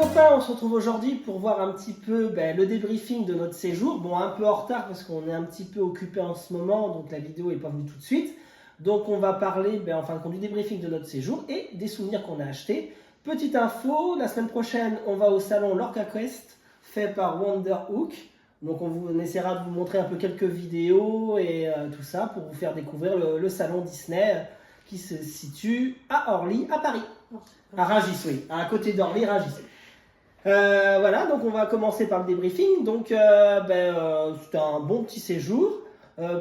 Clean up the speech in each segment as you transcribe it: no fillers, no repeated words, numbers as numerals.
copains, on se retrouve aujourd'hui pour voir un petit peu le débriefing de notre séjour. Bon, un peu en retard parce qu'on est un petit peu occupé en ce moment, donc la vidéo n'est pas venue tout de suite. Donc on va parler en fin de compte du débriefing de notre séjour et des souvenirs qu'on a achetés. Petite info, la semaine prochaine, on va au salon Lorca Quest fait par Wonderhook. Donc on essaiera de vous montrer un peu quelques vidéos et tout ça pour vous faire découvrir le salon Disney qui se situe à Orly, à Paris. À Rungis, oui, à côté d'Orly, Rungis. Voilà, donc on va commencer par le débriefing. Donc c'était un bon petit séjour.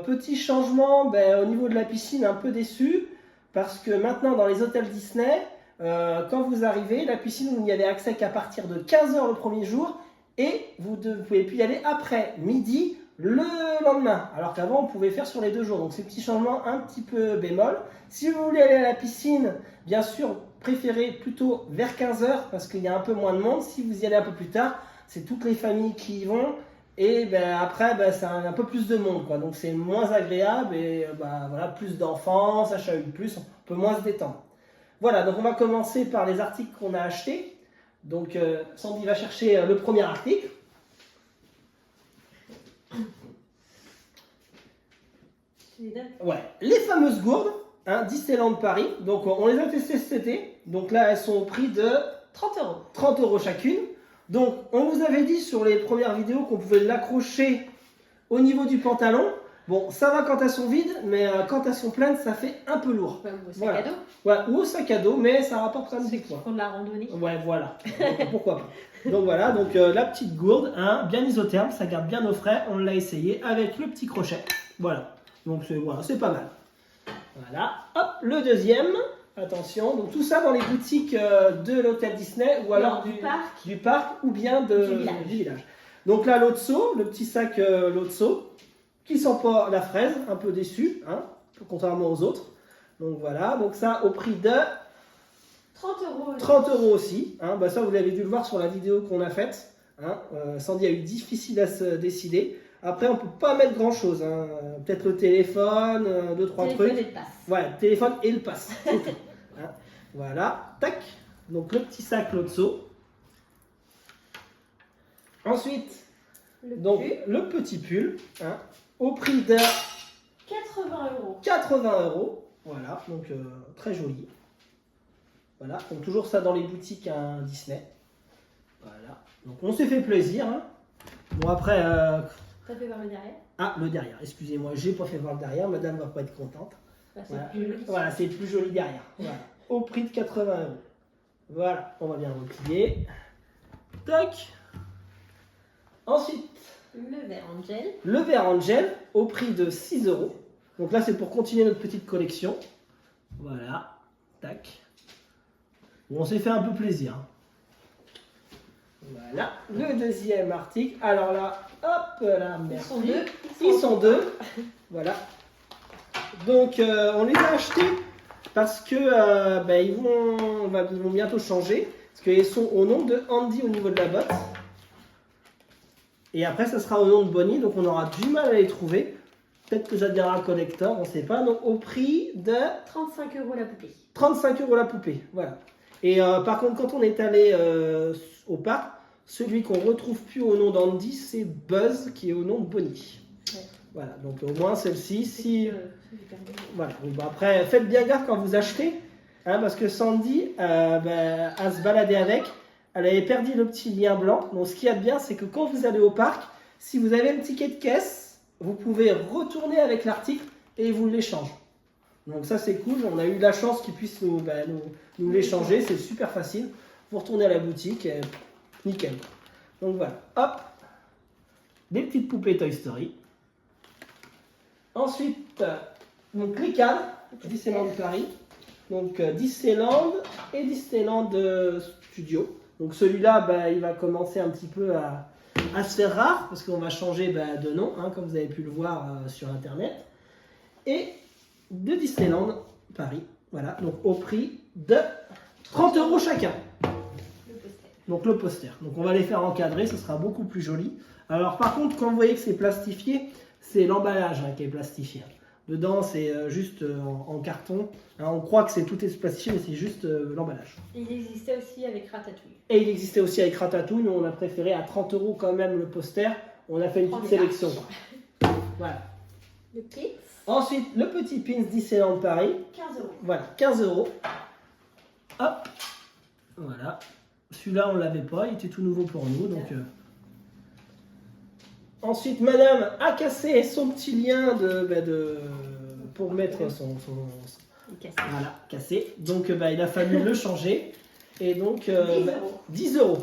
Petit changement au niveau de la piscine, un peu déçu parce que maintenant dans les hôtels Disney, quand vous arrivez, la piscine vous n'y avez accès qu'à partir de 15h le premier jour et vous ne pouvez plus y aller après midi le lendemain, alors qu'avant on pouvait faire sur les 2 jours. Donc c'est un petit changement un petit peu bémol. Si vous voulez aller à la piscine, bien sûr, préférez plutôt vers 15h parce qu'il y a un peu moins de monde. Si vous y allez un peu plus tard, c'est toutes les familles qui y vont et après c'est un peu plus de monde, quoi. Donc c'est moins agréable et voilà, plus d'enfants, ça chahute plus, on peut moins se détendre. Voilà, donc on va commencer par les articles qu'on a achetés. Donc Sandy va chercher le premier article. Ouais, les fameuses gourdes, Disneyland Paris. Donc on les a testées cet été. Donc là elles sont au prix de 30 €. 30 € chacune. Donc on vous avait dit sur les premières vidéos qu'on pouvait l'accrocher au niveau du pantalon. Bon, ça va quand elles sont vides, mais quand elles sont pleines, ça fait un peu lourd. Ouais, ou au sac à dos. Ouais, ou au sac à dos, mais ça rapporte quand même des points. Pour de la randonnée. Ouais, voilà. Donc, pourquoi pas. Donc voilà, donc la petite gourde, bien isotherme, ça garde bien au frais. On l'a essayé avec le petit crochet. Voilà. Donc c'est pas mal. Voilà. Hop, le deuxième. Attention. Donc tout ça dans les boutiques de l'hôtel Disney ou alors du parc ou bien du village. Donc là, Lotso, le petit sac Lotso, qui sent pas la fraise, un peu déçu, contrairement aux autres. Donc voilà. Donc ça au prix de 30 €. 30 € aussi. Ça, vous l'avez dû le voir sur la vidéo qu'on a faite. Sandy a eu difficile à se décider. Après, on ne peut pas mettre grand chose. Peut-être le téléphone, 2-3 trucs. Téléphone et le pass. Ouais, téléphone et le pass. Voilà. Tac. Donc, le petit sac Lotso. Ensuite, le petit pull. Au prix de 80 €. 80 €. Voilà. Donc, très joli. Voilà. Donc, toujours ça dans les boutiques Disney. Voilà. Donc, on s'est fait plaisir. Bon, après. T'as fait voir le derrière? Ah, le derrière, excusez-moi, j'ai pas fait voir le derrière, madame va pas être contente. C'est plus joli. Voilà, c'est plus joli derrière. Voilà. Au prix de 80 €. Voilà, on va bien replier. Toc. Ensuite, le verre en gel. Le verre en gel au prix de 6 €. Donc là, c'est pour continuer notre petite collection. Voilà, tac. Bon, on s'est fait un peu plaisir. Voilà, le deuxième article. Alors là, hop là, merci. Ils sont deux. Voilà. Donc, on les a achetés parce que ils vont bientôt changer. Parce qu'ils sont au nom de Andy au niveau de la botte. Et après, ça sera au nom de Bonnie. Donc, on aura du mal à les trouver. Peut-être que ça deviendra un collector, on ne sait pas. Donc, au prix de 35 € la poupée. 35 € la poupée. Voilà. Et par contre, quand on est allé au parc, celui qu'on retrouve plus au nom d'Andy, c'est Buzz qui est au nom de Bonnie. Ouais. Voilà, donc au moins celle-ci, si... Voilà. Bon, après, faites bien gaffe quand vous achetez, parce que Sandy, à se balader avec, elle avait perdu le petit lien blanc. Donc ce qu'il y a de bien, c'est que quand vous allez au parc, si vous avez un ticket de caisse, vous pouvez retourner avec l'article et vous l'échangez. Donc ça c'est cool, on a eu la chance qu'ils puissent nous l'échanger, c'est super facile. Vous retournez à la boutique, et nickel. Donc voilà, hop, des petites poupées Toy Story. Ensuite, donc les cadres, Disneyland Paris. Donc Disneyland et Disneyland Studio. Donc celui-là, il va commencer un petit peu à se faire rare parce qu'on va changer de nom, comme vous avez pu le voir sur internet. Et de Disneyland Paris, voilà, donc au prix de 30 € chacun. Donc le poster. Donc on va les faire encadrer, ce sera beaucoup plus joli. Alors par contre, quand vous voyez que c'est plastifié, c'est l'emballage qui est plastifié. Dedans, c'est juste en carton. Hein, on croit que c'est tout est plastifié, mais c'est juste l'emballage. Il existait aussi avec Ratatouille. Et il existait aussi avec Ratatouille, mais on a préféré à 30 € quand même le poster. On a fait une petite sélection. Voilà. Le pins. Ensuite, le petit pins Disneyland Paris. 15 €. Voilà, 15 €. Hop. Voilà. Celui-là, on ne l'avait pas, il était tout nouveau pour nous. Donc, Ensuite, madame a cassé son petit lien pour mettre son... Il casse. Voilà, cassé. Donc, il a fallu le changer. Et donc, 10 €. 10 €.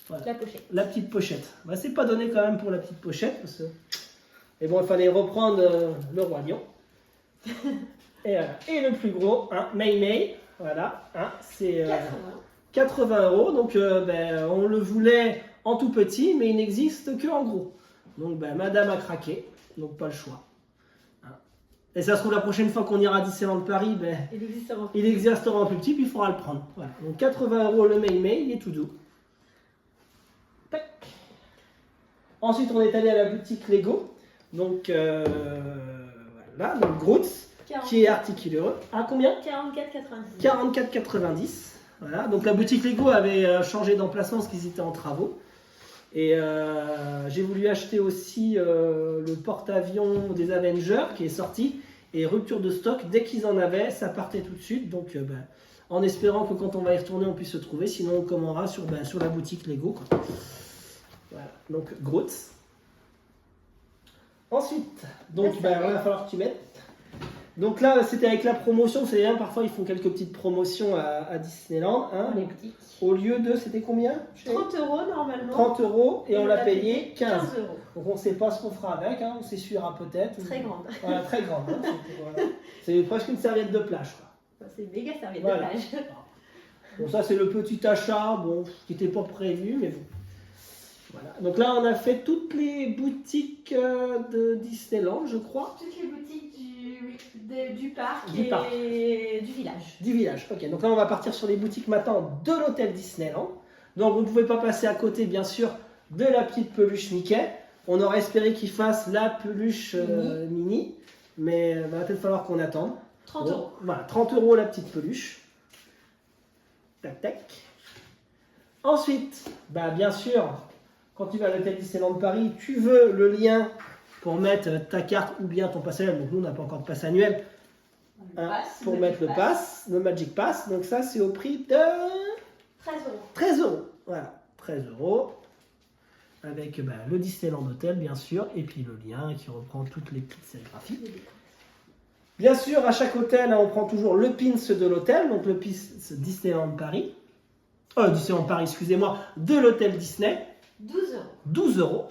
Voilà. La pochette. La petite pochette. C'est pas donné quand même pour la petite pochette. Parce que... Mais bon, il fallait reprendre le Roi Lion. Et, voilà. Et le plus gros, Mei Mei. Voilà, c'est 80 €. Donc, on le voulait en tout petit, mais il n'existe que en gros. Donc, madame a craqué. Donc, pas le choix. Et ça se trouve, la prochaine fois qu'on ira à Disneyland Paris, il existera en plus petit, puis il faudra le prendre. Voilà. Donc 80 € le Mei Mei, il est tout doux. Tac. Ensuite, on est allé à la boutique Lego. Donc, voilà, donc Groot's, qui est articuleux. À combien? 44,90. 44,90. Voilà, donc la boutique Lego avait changé d'emplacement parce qu'ils étaient en travaux. Et j'ai voulu acheter aussi le porte-avions des Avengers qui est sorti. Et rupture de stock, dès qu'ils en avaient, ça partait tout de suite. Donc en espérant que quand on va y retourner, on puisse se trouver. Sinon, on commandera sur la boutique Lego, quoi. Voilà, donc Groot's. Ensuite, donc il va falloir que tu mettes. Donc là, c'était avec la promotion. Vous savez, parfois ils font quelques petites promotions à Disneyland. Les boutiques. Au lieu de, c'était combien? 30 € normalement. 30 € et on l'a payé 15 €. Donc on ne sait pas ce qu'on fera avec, on s'essuiera peut-être. Très grande. Voilà, très grande. C'est presque une serviette de plage, quoi. C'est méga serviette Voilà. de plage. Bon, ça c'est le petit achat, qui n'était pas prévu, mais bon. Voilà. Donc là, on a fait toutes les boutiques de Disneyland, je crois. Toutes les boutiques du parc Du parc. et du village. Du village, ok. Donc là, on va partir sur les boutiques maintenant de l'hôtel Disneyland. Donc vous ne pouvez pas passer à côté, bien sûr, de la petite peluche Mickey. On aurait espéré qu'il fasse la peluche mini, mais il va peut-être falloir qu'on attende. 30 €. Voilà, 30 € la petite peluche. Tac, tac. Ensuite, bien sûr, quand tu vas à l'hôtel Disneyland Paris, tu veux le lien pour mettre ta carte ou bien ton pass annuel. Donc nous, on n'a pas encore de pass annuel. Pour mettre le pass, le Magic Pass. Donc ça, c'est au prix de 13 €. 13 €. Voilà, 13 € avec le Disneyland Hotel, bien sûr, et puis le lien qui reprend toutes les petites sérigraphies. Bien sûr, à chaque hôtel, on prend toujours le pins de l'hôtel, donc le pins Disneyland Paris. Disneyland Paris, excusez-moi, de l'hôtel Disney. 12 €. 12 €.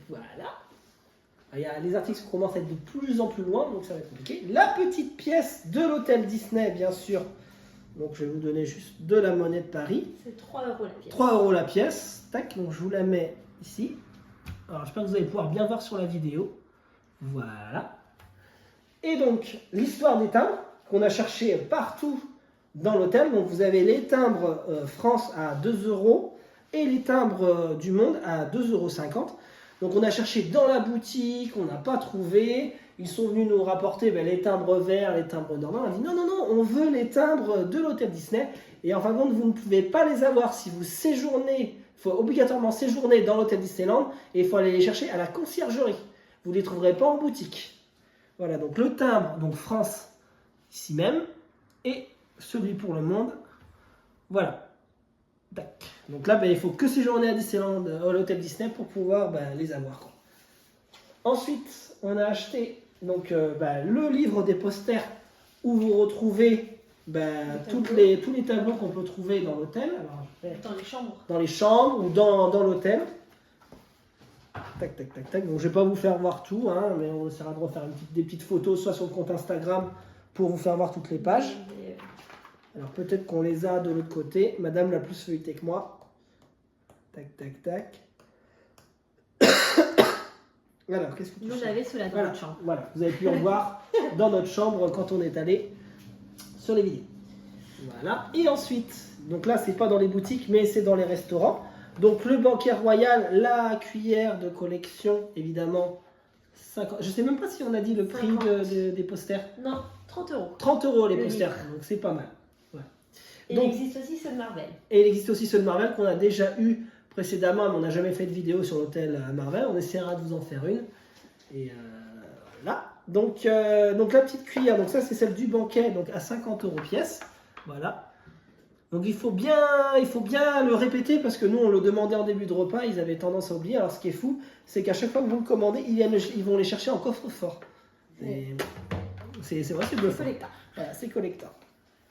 Voilà. Il y a les articles qui commencent à être de plus en plus loin, donc ça va être compliqué. La petite pièce de l'hôtel Disney, bien sûr. Donc je vais vous donner juste de la monnaie de Paris. C'est 3 € la pièce. 3 € la pièce. Tac, donc je vous la mets ici. Alors j'espère que vous allez pouvoir bien voir sur la vidéo. Voilà. Et donc, l'histoire des timbres qu'on a cherché partout dans l'hôtel. Donc vous avez les timbres France à 2 € et les timbres du monde à 2,50 €. Donc on a cherché dans la boutique, on n'a pas trouvé. Ils sont venus nous rapporter les timbres verts, les timbres normaux. On a dit non, on veut les timbres de l'hôtel Disney. Et en fin de compte, vous ne pouvez pas les avoir si vous séjournez. Il faut obligatoirement séjourner dans l'hôtel Disneyland et il faut aller les chercher à la conciergerie. Vous ne les trouverez pas en boutique. Voilà, donc le timbre, donc France, ici même, et celui pour le monde. Voilà. Tac. Donc là, il faut que séjourner à Disneyland, à l'hôtel Disney pour pouvoir les avoir, quoi. Ensuite, on a acheté donc, le livre des posters où vous retrouvez tous les tableaux qu'on peut trouver dans l'hôtel. Dans les chambres. Dans les chambres ou dans l'hôtel. Tac, tac, tac, tac. Donc je ne vais pas vous faire voir tout, mais on essaiera de refaire des petites photos, soit sur le compte Instagram pour vous faire voir toutes les pages. Alors peut-être qu'on les a de l'autre côté. Madame l'a plus feuilleté que moi. Tac, tac, tac. Alors, qu'est-ce que tu Nous, on cherches? avait cela dans notre chambre. Voilà, vous avez pu en voir dans notre chambre quand on est allé sur les vidéos. Voilà. Et ensuite, donc là, c'est pas dans les boutiques, mais c'est dans les restaurants. Donc le banquet royal, la cuillère de collection, évidemment, Je sais même pas si on a dit le prix 50. des posters. Non, 30 €. 30 € les Le posters, livre. donc c'est pas mal. Et Donc- il existe aussi ceux de Marvel. Et il existe aussi ceux de Marvel qu'on a déjà eu précédemment, mais on n'a jamais fait de vidéo sur l'hôtel Marvel. On essaiera de vous en faire une. Et là. Donc la petite cuillère, donc ça c'est celle du banquet, donc à 50 € pièce. Voilà. Donc il faut bien le répéter parce que nous on le demandait en début de repas, ils avaient tendance à oublier. Alors ce qui est fou, c'est qu'à chaque fois que vous le commandez, ils vont les chercher en coffre-fort. C'est vrai, c'est bluffant. Collector. Voilà, c'est collector.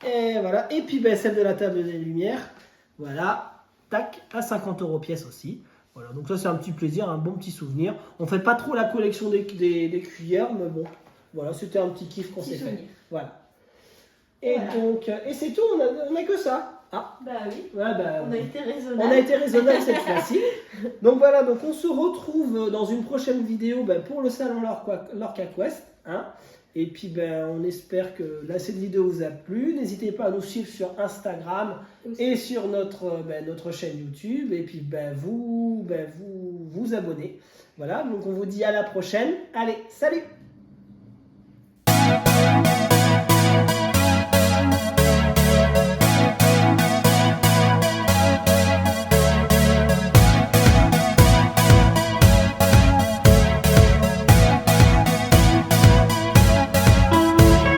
Et voilà. Et puis celle de la table des lumières. Voilà. Tac, à 50 € pièce aussi. Voilà. Donc ça c'est un petit plaisir, un bon petit souvenir. On fait pas trop la collection des cuillères, mais bon. Voilà, c'était un petit kiff qu'on Petit s'est fait. souvenir. Voilà. Et Voilà. donc, et c'est tout, on a que ça. Ah, Bah oui. ouais, On a été raisonnable. on a été raisonnable cette fois-ci. Donc voilà, donc on se retrouve dans une prochaine vidéo pour le salon Lorca Quest. Hein. Et puis on espère que cette vidéo vous a plu. N'hésitez pas à nous suivre sur Instagram et sur notre chaîne YouTube. Et puis vous abonner. Voilà, donc on vous dit à la prochaine. Allez, salut!